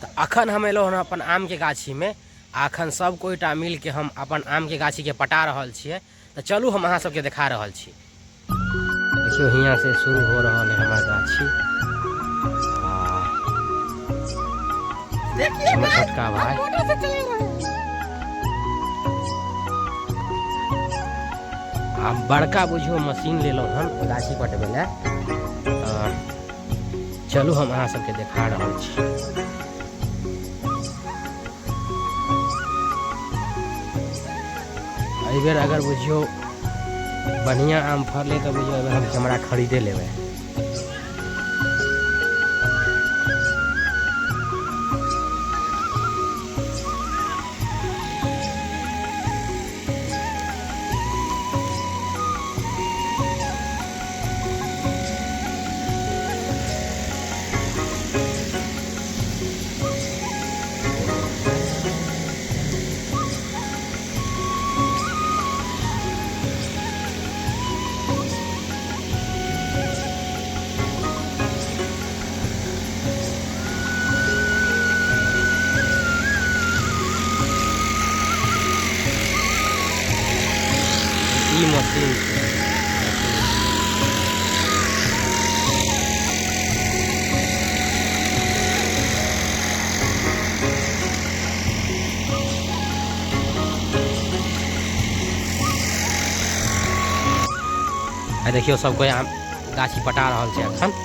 तो अखन हम एलो हन अपन आम के गाछी में। अखन सब कोईटा मिल के हम अपन आम के गाछी के पटा रहल छिए। तो चलू हम अहाँ सबके दिखा रहल छी। देखियो हियाँ से शुरू हो रहा है हमार गाछी। हमर छोटका भाई अब बड़का बुझियो मशीन ले लो हन गाछी पटबे ला। चलू हम अहाँ सबके देखा रहल छी। एहि बेर अगर बुझियो बढ़िया आम फरले तो बुझियो अगर हम कैमरा खरीदे लेबै। ई मशीन देखियो सब कोई आम गाछी पटा रहल छै अखन।